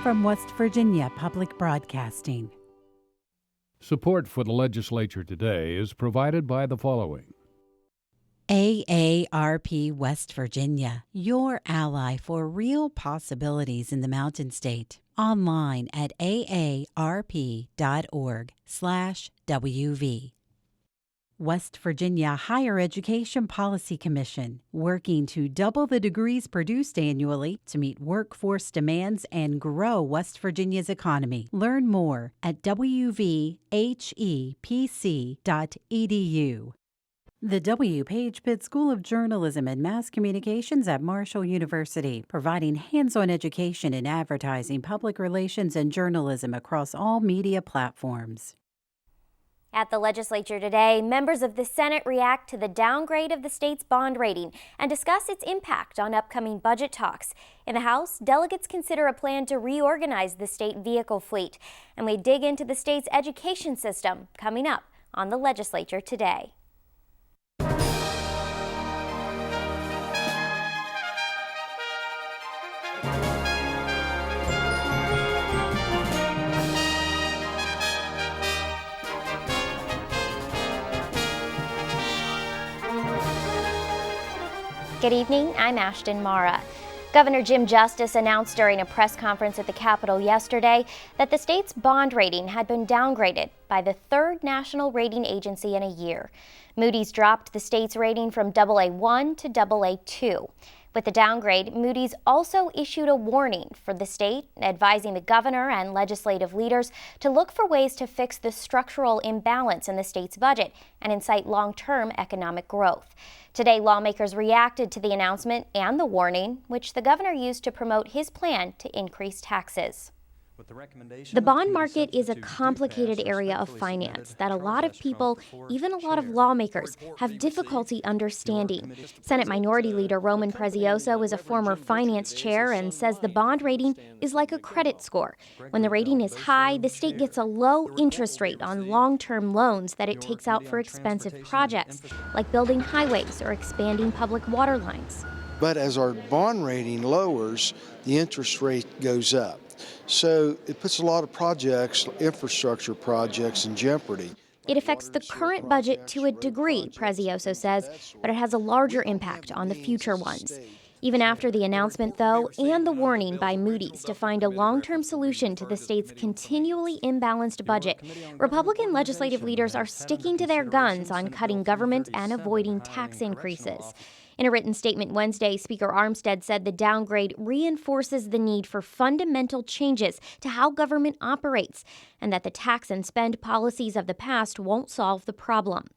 from West Virginia Public Broadcasting. Support for the Legislature Today is provided by the following. AARP West Virginia, your ally for real possibilities in the Mountain State. Online at aarp.org/WV. West Virginia Higher Education Policy Commission, working to double the degrees produced annually to meet workforce demands and grow West Virginia's economy. Learn more at wvhepc.edu. The W. Page Pitt School of Journalism and Mass Communications at Marshall University, providing hands-on education in advertising, public relations, and journalism across all media platforms. At the Legislature today, members of the Senate react to the downgrade of the state's bond rating and discuss its impact on upcoming budget talks. In the House, delegates consider a plan to reorganize the state vehicle fleet, and we dig into the state's education system coming up on the Legislature today. Good evening, I'm Ashton Mara. Governor Jim Justice announced during a press conference at the Capitol yesterday that the state's bond rating had been downgraded by the third national rating agency in a year. Moody's dropped the state's rating from AA1 to AA2. With the downgrade, Moody's also issued a warning for the state, advising the governor and legislative leaders to look for ways to fix the structural imbalance in the state's budget and incite long-term economic growth. Today, lawmakers reacted to the announcement and the warning, which the governor used to promote his plan to increase taxes. The bond market is a complicated area of finance that a lot of people, even a lot of lawmakers, have difficulty understanding. Senate Minority Leader Roman Prezioso is a former finance chair and says the bond rating is like a credit score. When the rating is high, the state gets a low interest rate on long-term loans that it takes out for expensive projects, like building highways or expanding public water lines. But as our bond rating lowers, the interest rate goes up. So it puts a lot of projects, infrastructure projects, in jeopardy. It affects the current budget to a degree, Prezioso says, but it has a larger impact on the future ones. Even after the announcement, though, and the warning by Moody's to find a long-term solution to the state's continually imbalanced budget, Republican legislative leaders are sticking to their guns on cutting government and avoiding tax increases. In a written statement Wednesday, Speaker Armstead said the downgrade reinforces the need for fundamental changes to how government operates, and that the tax and spend policies of the past won't solve the problem.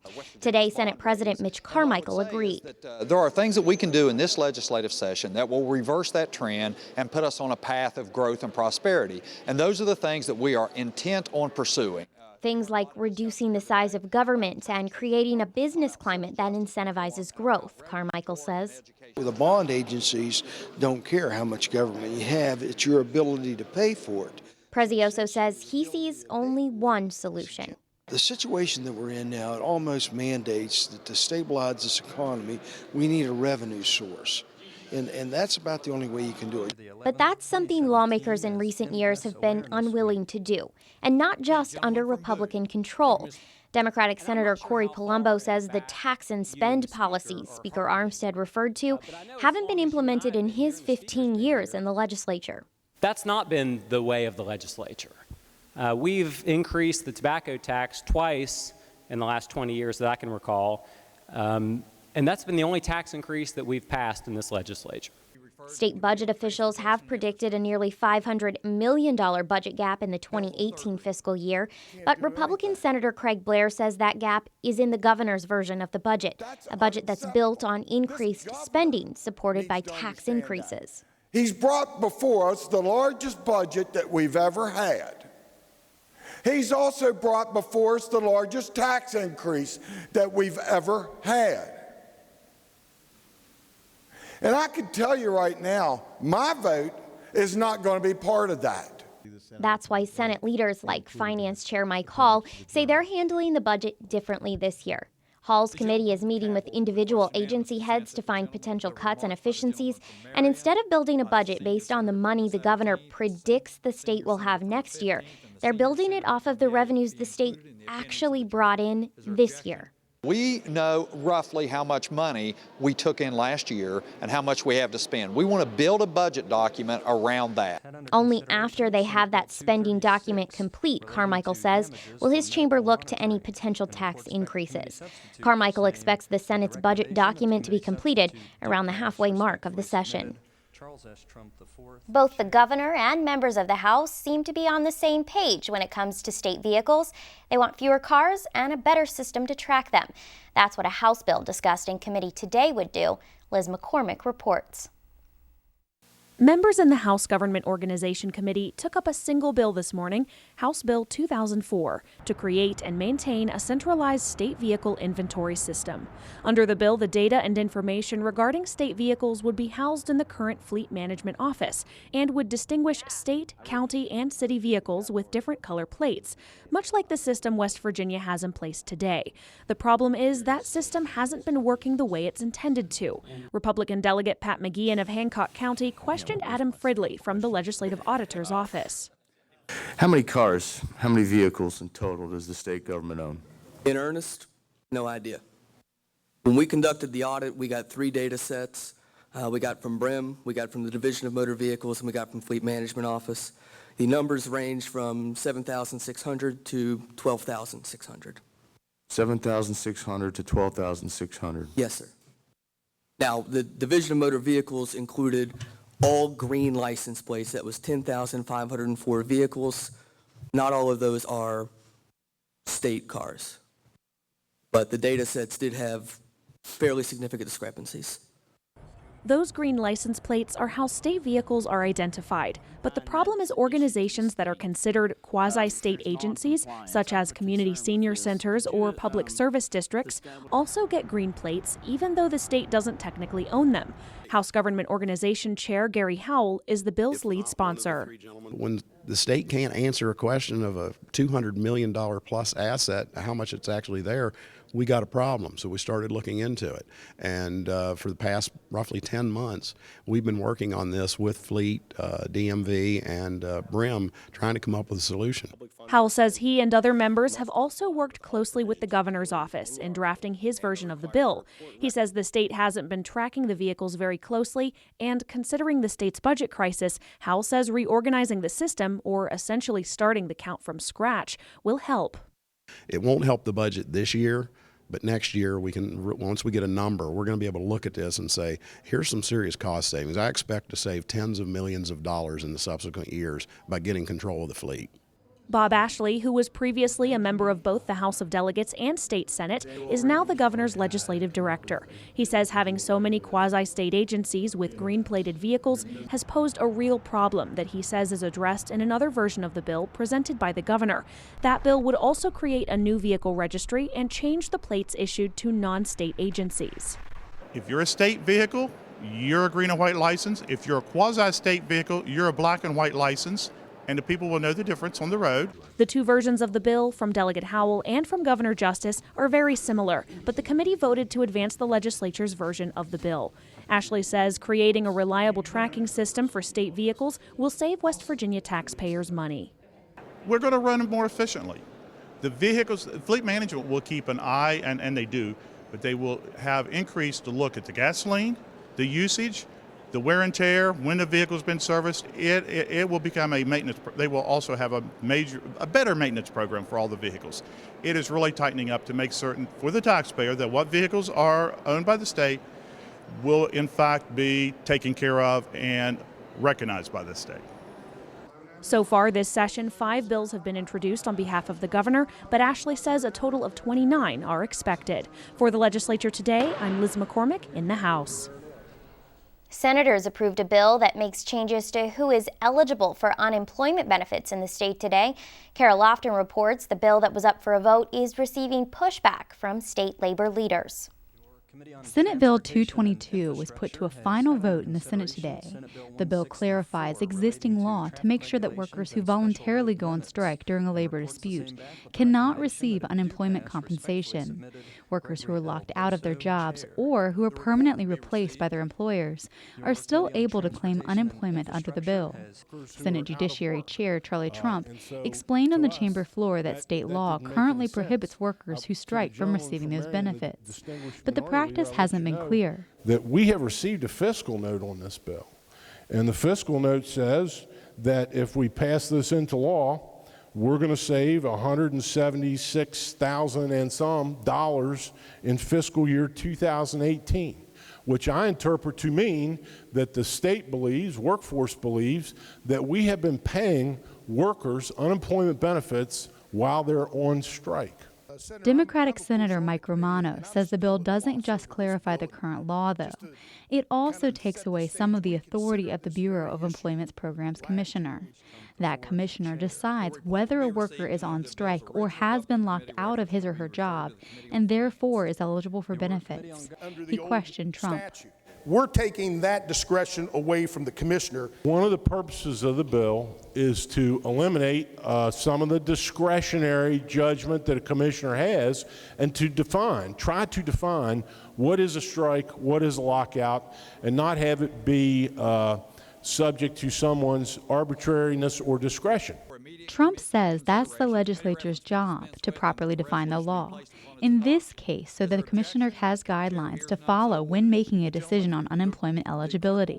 Today, Senate President Mitch Carmichael agreed. There are things that we can do in this legislative session that will reverse that trend and put us on a path of growth and prosperity. And those are the things that we are intent on pursuing. Things like reducing the size of government and creating a business climate that incentivizes growth, Carmichael says. The bond agencies don't care how much government you have, it's your ability to pay for it. Prezioso says he sees only one solution. The situation that we're in now, it almost mandates that to stabilize this economy, we need a revenue source. And that's about the only way you can do it. But that's something lawmakers in recent years have been unwilling to do, and not just under Republican control. Democratic Senator Corey Palumbo says the tax and spend policies Speaker Armstead referred to haven't been implemented in his 15 years in the legislature. That's not been the way of the legislature. We've increased the tobacco tax twice in the last 20 years that I can recall. And that's been the only tax increase that we've passed in this legislature. State budget officials have predicted a nearly $500 million budget gap in the 2018 fiscal year, but Republican Senator Craig Blair says that gap is in the governor's version of the budget, a budget that's built on increased spending supported by tax increases. He's brought before us the largest budget that we've ever had. He's also brought before us the largest tax increase that we've ever had. And I can tell you right now, my vote is not going to be part of that. That's why Senate leaders like Finance Chair Mike Hall say they're handling the budget differently this year. Hall's committee is meeting with individual agency heads to find potential cuts and efficiencies, and instead of building a budget based on the money the governor predicts the state will have next year, they're building it off of the revenues the state actually brought in this year. We know roughly how much money we took in last year and how much we have to spend. We want to build a budget document around that. Only after they have that spending document complete, Carmichael says, will his chamber look to any potential tax increases. Carmichael expects the Senate's budget document to be completed around the halfway mark of the session. Both the governor and members of the House seem to be on the same page when it comes to state vehicles. They want fewer cars and a better system to track them. That's what a House bill discussed in committee today would do. Liz McCormick reports. Members in the House Government Organization Committee took up a single bill this morning, House Bill 2004, to create and maintain a centralized state vehicle inventory system. Under the bill, the data and information regarding state vehicles would be housed in the current Fleet Management Office and would distinguish state, county, and city vehicles with different color plates, much like the system West Virginia has in place today. The problem is that system hasn't been working the way it's intended to. Republican Delegate Pat McGeehan of Hancock County questioned Adam Fridley from the Legislative Auditor's Office. How many cars, how many vehicles in total does the state government own? In earnest, no idea. When we conducted the audit, we got 3 data sets. We got from BRIM, we got from the Division of Motor Vehicles, and we got from Fleet Management Office. The numbers range from 7,600 to 12,600. 7,600 to 12,600. Yes, sir. Now, the Division of Motor Vehicles included all green license plates. That was 10,504 vehicles. Not all of those are state cars, but the data sets did have fairly significant discrepancies. Those green license plates are how state vehicles are identified, but the problem is organizations that are considered quasi-state agencies, such as community senior centers or public service districts, also get green plates even though the state doesn't technically own them. House Government Organization Chair Gary Howell is the bill's lead sponsor. When the state can't answer a question of a $200 million plus asset, how much it's actually there, we got a problem. So we started looking into it. And for the past roughly 10 months, we've been working on this with Fleet, DMV, and BRIM, trying to come up with a solution. Howell says he and other members have also worked closely with the governor's office in drafting his version of the bill. He says the state hasn't been tracking the vehicles very closely, and considering the state's budget crisis, Howell says reorganizing the system, or essentially starting the count from scratch, will help. It won't help the budget this year, but next year, once we get a number, we're going to be able to look at this and say, here's some serious cost savings. I expect to save tens of millions of dollars in the subsequent years by getting control of the fleet. Bob Ashley, who was previously a member of both the House of Delegates and State Senate, is now the governor's legislative director. He says having so many quasi-state agencies with green-plated vehicles has posed a real problem that he says is addressed in another version of the bill presented by the governor. That bill would also create a new vehicle registry and change the plates issued to non-state agencies. If you're a state vehicle, you're a green and white license. If you're a quasi-state vehicle, you're a black and white license. And the people will know the difference on the road. The two versions of the bill, from Delegate Howell and from Governor Justice, are very similar, but the committee voted to advance the legislature's version of the bill. Ashley says creating a reliable tracking system for state vehicles will save West Virginia taxpayers money. We're going to run them more efficiently. The vehicles, fleet management will keep an eye, and they do, but they will have increased to look at the gasoline, the usage, the wear and tear, when the vehicle's been serviced. It will become a maintenance. They will also have a better maintenance program for all the vehicles. It is really tightening up to make certain for the taxpayer that what vehicles are owned by the state will in fact be taken care of and recognized by the state. So far this session, 5 bills have been introduced on behalf of the governor, but Ashley says a total of 29 are expected. For the Legislature Today, I'm Liz McCormick in the House. Senators approved a bill that makes changes to who is eligible for unemployment benefits in the state today. Carol Lofton reports the bill that was up for a vote is receiving pushback from state labor leaders. Senate Bill 222 was put to a final vote in the Senate today. The bill clarifies existing law to make sure that workers who voluntarily go on strike during a labor dispute cannot receive unemployment compensation. Workers who are locked out of their jobs or who are permanently replaced by their employers are still able to claim unemployment under the bill. Senate Judiciary Chair Charlie Trump explained on the chamber floor that state law currently prohibits workers who strike from receiving those benefits. But the practice hasn't been clear. That we have received a fiscal note on this bill, and the fiscal note says that if we pass this into law, we're going to save $176,000 and some dollars in fiscal year 2018, which I interpret to mean that the state believes, workforce believes, that we have been paying workers unemployment benefits while they're on strike. Democratic Senator Mike Romano says the bill doesn't just clarify the current law, though. It also takes away some of the authority of the Bureau of Employment Programs Commissioner. That commissioner decides whether a worker is on strike or has been locked out of his or her job and therefore is eligible for benefits. He questioned Trump. We're taking that discretion away from the commissioner. One of the purposes of the bill is to eliminate some of the discretionary judgment that a commissioner has and to try to define what is a strike, what is a lockout, and not have it be subject to someone's arbitrariness or discretion. Trump says that's the legislature's job to properly define the law. In this case, so that the commissioner has guidelines to follow when making a decision on unemployment eligibility.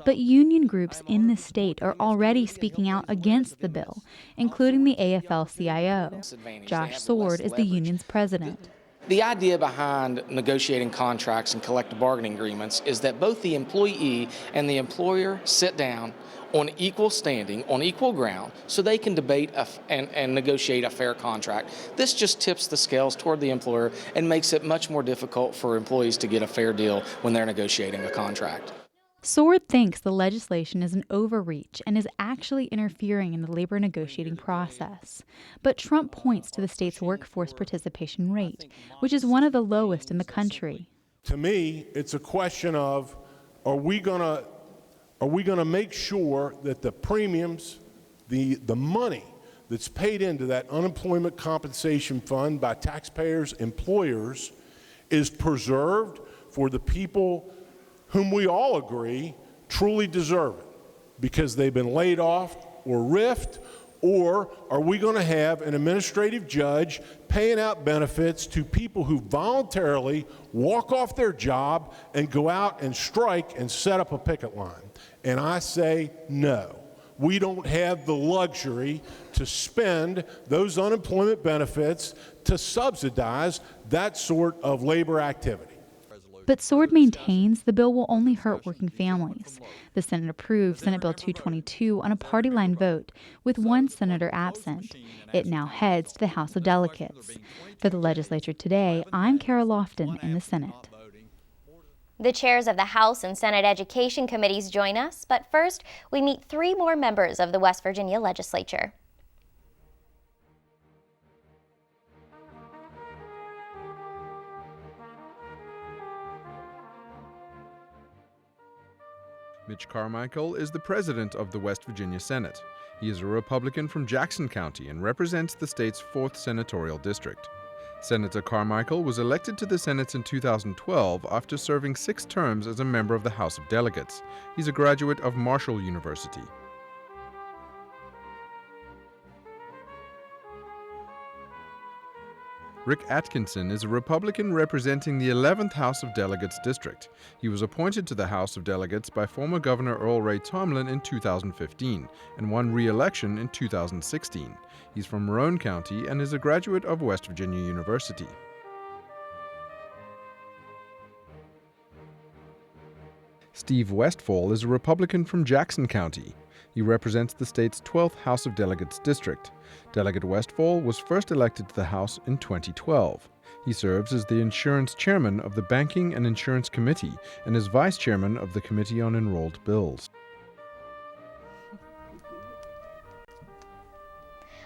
But union groups in the state are already speaking out against the bill, including the AFL-CIO. Josh Sword is the union's president. The idea behind negotiating contracts and collective bargaining agreements is that both the employee and the employer sit down on equal standing, on equal ground, so they can debate and negotiate a fair contract. This just tips the scales toward the employer and makes it much more difficult for employees to get a fair deal when they're negotiating a contract. Sword thinks the legislation is an overreach and is actually interfering in the labor negotiating process. But Trump points to the state's workforce participation rate, which is one of the lowest in the country. To me, it's a question of, are we going to make sure that the premiums, the money that's paid into that unemployment compensation fund by taxpayers, employers, is preserved for the people whom we all agree truly deserve it because they've been laid off or riffed? Or are we going to have an administrative judge paying out benefits to people who voluntarily walk off their job and go out and strike and set up a picket line? And I say no. We don't have the luxury to spend those unemployment benefits to subsidize that sort of labor activity. But Sword maintains the bill will only hurt working families. The Senate approved Senate Bill 222 on a party line vote, with one senator absent. It now heads to the House of Delegates. For the Legislature Today, I'm Kara Lofton in the Senate. The chairs of the House and Senate Education Committees join us, but first, we meet three more members of the West Virginia Legislature. Mitch Carmichael is the president of the West Virginia Senate. He is a Republican from Jackson County and represents the state's 4th senatorial district. Senator Carmichael was elected to the Senate in 2012 after serving 6 terms as a member of the House of Delegates. He's a graduate of Marshall University. Rick Atkinson is a Republican representing the 11th House of Delegates district. He was appointed to the House of Delegates by former Governor Earl Ray Tomlin in 2015 and won re-election in 2016. He's from Roane County and is a graduate of West Virginia University. Steve Westfall is a Republican from Jackson County. He represents the state's 12th House of Delegates district. Delegate Westfall was first elected to the House in 2012. He serves as the insurance chairman of the Banking and Insurance Committee and is vice chairman of the Committee on Enrolled Bills.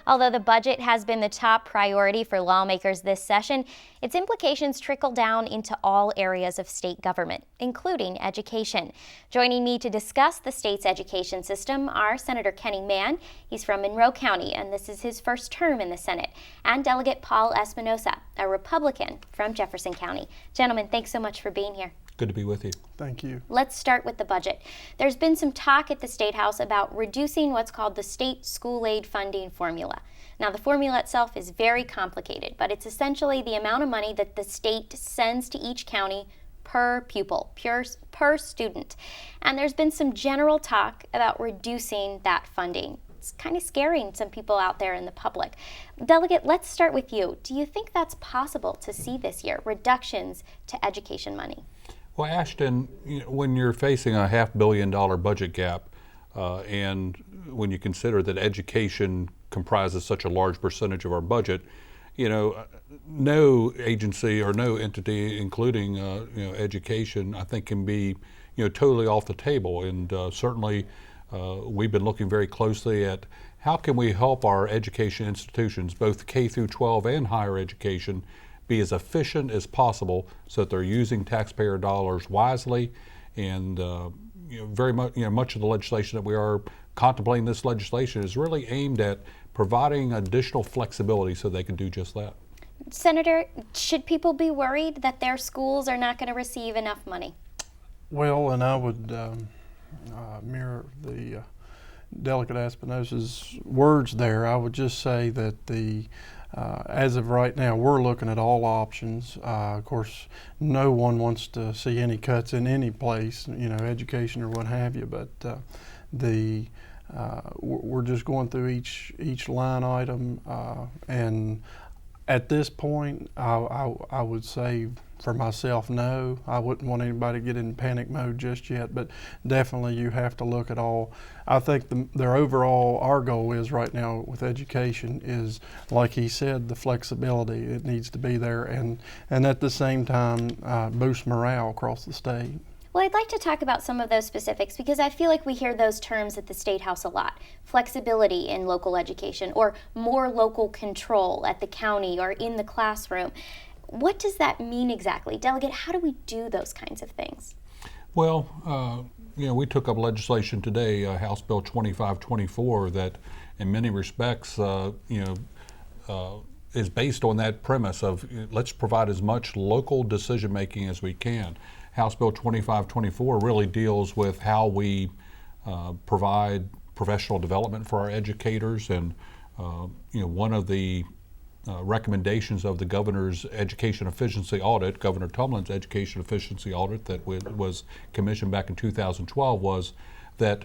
Although the budget has been the top priority for lawmakers this session, its implications trickle down into all areas of state government, including education. Joining me to discuss the state's education system are Senator Kenny Mann. He's from Monroe County, and this is his first term in the Senate, and Delegate Paul Espinosa, a Republican from Jefferson County. Gentlemen, thanks so much for being here. Good to be with you. Thank you. Let's start with the budget. There's been some talk at the State House about reducing what's called the state school aid funding formula. Now, the formula itself is very complicated, but it's essentially the amount of money that the state sends to each county per pupil, per student. And there's been some general talk about reducing that funding. It's kind of scaring some people out there in the public. Delegate, let's start with you. Do you think that's possible to see this year, reductions to education money? Well, Ashton, when you're facing a $500 million budget gap, and when you consider that education comprises such a large percentage of our budget, no agency or no entity, including education, I think can be totally off the table. And certainly, we've been looking very closely at how can we help our education institutions, both K through 12 and higher education, be as efficient as possible so that they're using taxpayer dollars wisely. And very much, much of the legislation that we are contemplating, this legislation is really aimed at providing additional flexibility so they can do just that. Senator, should people be worried that their schools are not going to receive enough money? Well, and I would mirror the Delegate Espinosa's words there. I would just say that as of right now, we're looking at all options. Of course, no one wants to see any cuts in any place, education or what have you, but we're just going through each line item, and at this point, I would say for myself, no. I wouldn't want anybody to get in panic mode just yet, but definitely you have to look at all. I think our goal is right now with education is, like he said, the flexibility. It needs to be there, and at the same time, boost morale across the state. Well, I'd like to talk about some of those specifics because I feel like we hear those terms at the State House a lot. Flexibility in local education or more local control at the county or in the classroom. What does that mean exactly? Delegate, how do we do those kinds of things? Well, we took up legislation today, House Bill 2524, that in many respects, is based on that premise of let's provide as much local decision making as we can. House Bill 2524 really deals with how we provide professional development for our educators, and one of the recommendations of the governor's education efficiency audit, Governor Tumlin's education efficiency audit that was commissioned back in 2012, was that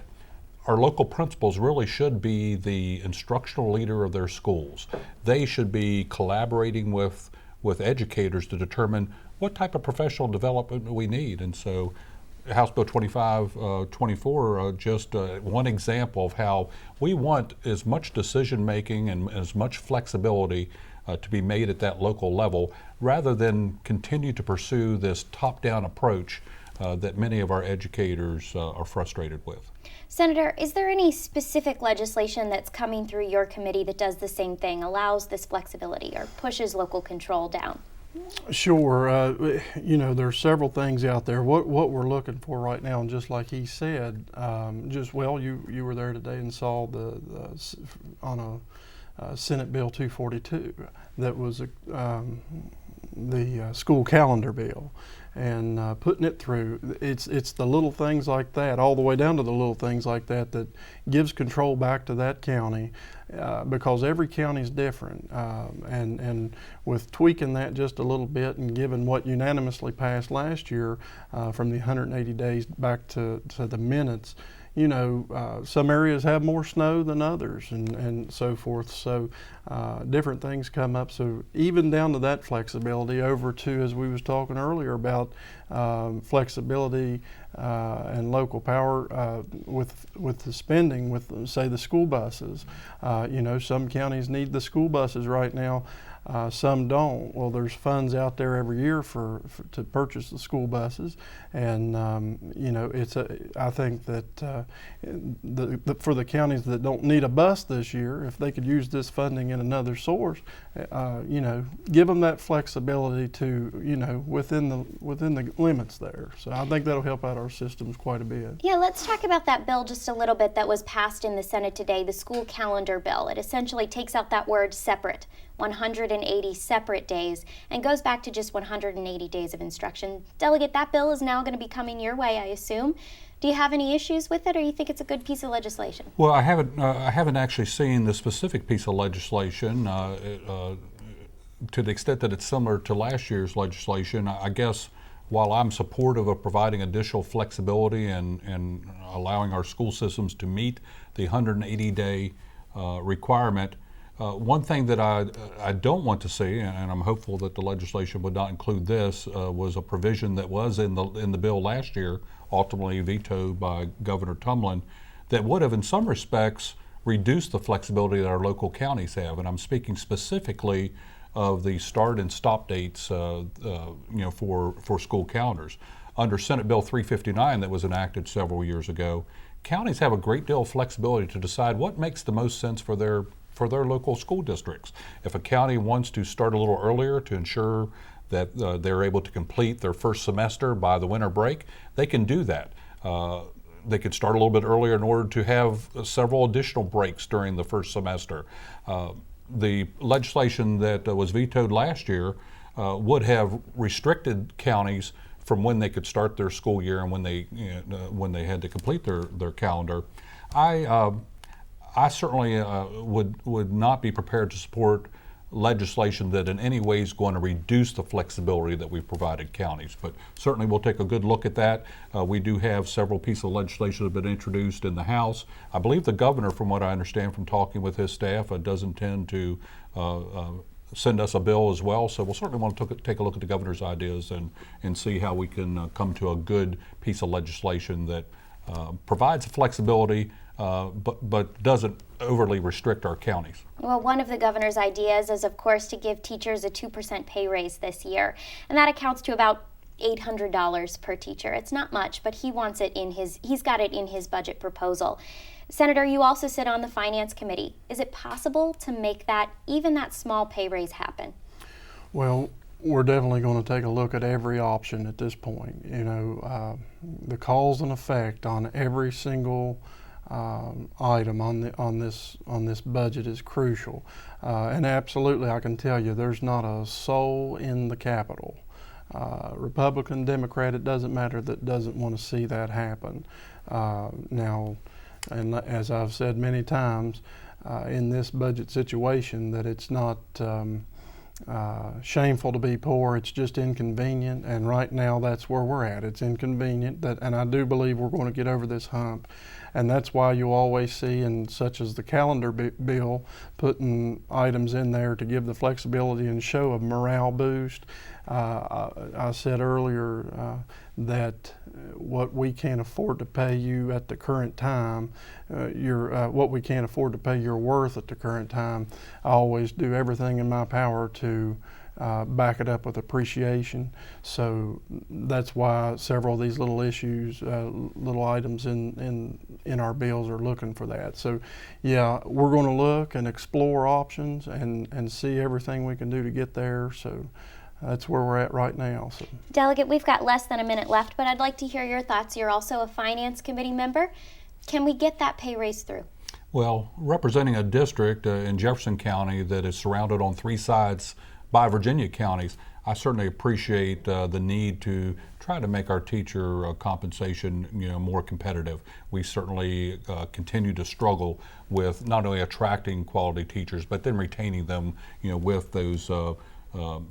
our local principals really should be the instructional leader of their schools. They should be collaborating with educators to determine what type of professional development we need. And so House Bill 2524, just one example of how we want as much decision making and as much flexibility to be made at that local level, rather than continue to pursue this top-down approach that many of our educators are frustrated with. Senator, is there any specific legislation that's coming through your committee that does the same thing, allows this flexibility or pushes local control down? Sure. There's several things out there. What we're looking for right now, and just like he said, you were there today and saw on a Senate Bill 242 that was the school calendar bill, and putting it through. It's the little things like that, all the way down to the little things like that, that gives control back to that county, because every county is different, and with tweaking that just a little bit and given what unanimously passed last year from the 180 days back to the minutes, some areas have more snow than others, and so forth. So different things come up. So even down to that flexibility, over to, as we was talking earlier about flexibility and local power with the spending, with say the school buses. Some counties need the school buses right now. Some don't. Well, there's funds out there every year to purchase the school buses, and you know, I think that for the counties that don't need a bus this year, if they could use this funding in another source, you know, give them that flexibility to, you know, within the limits there. So I think that'll help out our systems quite a bit. Yeah, let's talk about that bill just a little bit that was passed in the Senate today, the school calendar bill. It essentially takes out that word separate, 180 separate days, and goes back to just 180 days of instruction. Delegate, that bill is now going to be coming your way, I assume. Do you have any issues with it, or you think it's a good piece of legislation? Well, I haven't actually seen the specific piece of legislation. To the extent that it's similar to last year's legislation, I guess while I'm supportive of providing additional flexibility and allowing our school systems to meet the 180-day requirement, one thing that I don't want to see, and I'm hopeful that the legislation would not include this, was a provision that was in the bill last year, ultimately vetoed by Governor Tumlin, that would have in some respects reduced the flexibility that our local counties have. And I'm speaking specifically of the start and stop dates you know, for school calendars. Under Senate Bill 359 that was enacted several years ago, counties have a great deal of flexibility to decide what makes the most sense for their local school districts. If a county wants to start a little earlier to ensure that they're able to complete their first semester by the winter break, they can do that. They could start a little bit earlier in order to have several additional breaks during the first semester. The legislation that was vetoed last year would have restricted counties from when they could start their school year and when they had to complete their calendar. I certainly would not be prepared to support legislation that in any way is going to reduce the flexibility that we've provided counties. But certainly we'll take a good look at that. We do have several pieces of legislation that have been introduced in the House. I believe the governor, from what I understand from talking with his staff, does intend to send us a bill as well. So we'll certainly want to take a look at the governor's ideas and see how we can come to a good piece of legislation that provides flexibility but doesn't overly restrict our counties. Well, one of the governor's ideas is, of course, to give teachers a 2% pay raise this year, and that accounts to about $800 per teacher. It's not much, but he wants it he's got it in his budget proposal. Senator, you also sit on the Finance Committee. Is it possible to make even that small pay raise happen? Well, we're definitely going to take a look at every option at this point. You know, the cause and effect on every single item on this budget is crucial, and absolutely I can tell you there's not a soul in the Capitol, Republican, Democrat, it doesn't matter, that doesn't want to see that happen. Now, and as I've said many times, in this budget situation, that it's not shameful to be poor, it's just inconvenient, and right now that's where we're at. It's inconvenient, and I do believe we're going to get over this hump. And that's why you always see, in such as the calendar bill, putting items in there to give the flexibility and show a morale boost. I said earlier that what we can't afford to pay you at the current time, what we can't afford to pay your worth at the current time, I always do everything in my power to back it up with appreciation. So that's why several of these little issues, little items in our bills are looking for that. So yeah, we're going to look and explore options and see everything we can do to get there. So that's where we're at right now. So. Delegate, we've got less than a minute left, but I'd like to hear your thoughts. You're also a Finance Committee member. Can we get that pay raise through? Well, representing a district in Jefferson County that is surrounded on three sides by Virginia counties, I certainly appreciate the need to try to make our teacher compensation, more competitive. We certainly continue to struggle with not only attracting quality teachers, but then retaining them, with those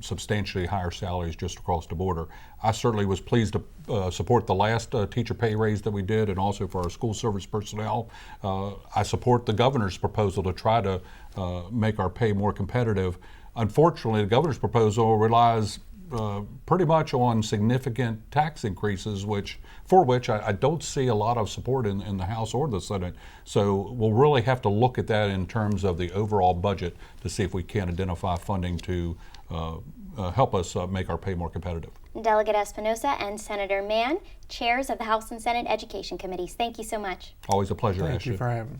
substantially higher salaries just across the border. I certainly was pleased to support the last teacher pay raise that we did, and also for our school service personnel. I support the governor's proposal to try to make our pay more competitive. Unfortunately, the governor's proposal relies pretty much on significant tax increases, for which I don't see a lot of support in the House or the Senate. So we'll really have to look at that in terms of the overall budget to see if we can identify funding to help us make our pay more competitive. Delegate Espinosa and Senator Mann, chairs of the House and Senate Education Committees, thank you so much. Always a pleasure, Ashley. Thank you for having me.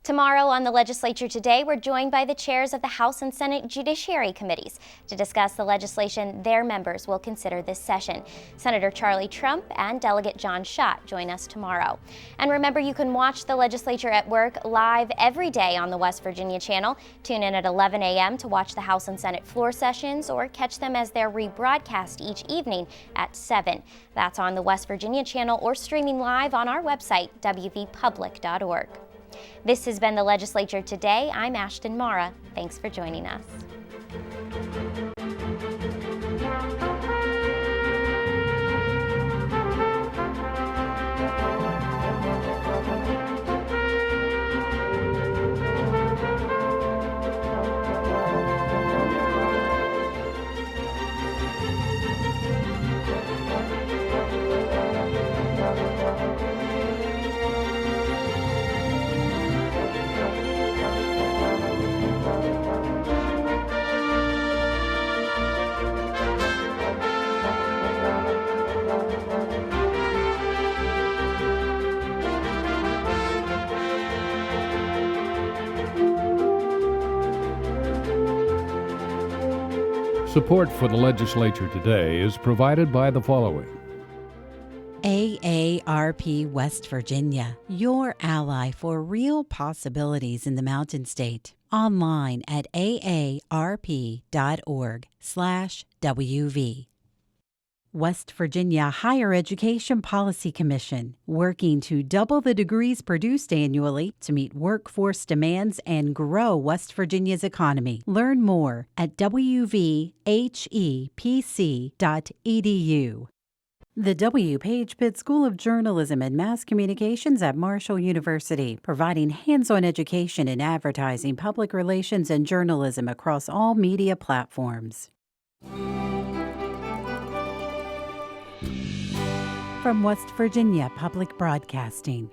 Tomorrow on the Legislature Today, we're joined by the chairs of the House and Senate Judiciary Committees to discuss the legislation their members will consider this session. Senator Charlie Trump and Delegate John Schott join us tomorrow. And remember, you can watch the legislature at work live every day on the West Virginia channel. Tune in at 11 a.m. to watch the House and Senate floor sessions or catch them as they're rebroadcast each evening at 7. That's on the West Virginia channel or streaming live on our website, wvpublic.org. This has been the Legislature Today. I'm Ashton Mara. Thanks for joining us. Support for the Legislature Today is provided by the following. AARP West Virginia, your ally for real possibilities in the Mountain State. Online at aarp.org/WV. West Virginia Higher Education Policy Commission, working to double the degrees produced annually to meet workforce demands and grow West Virginia's economy. Learn more at wvhepc.edu. The W. Page Pitt School of Journalism and Mass Communications at Marshall University, providing hands-on education in advertising, public relations, and journalism across all media platforms. From West Virginia Public Broadcasting.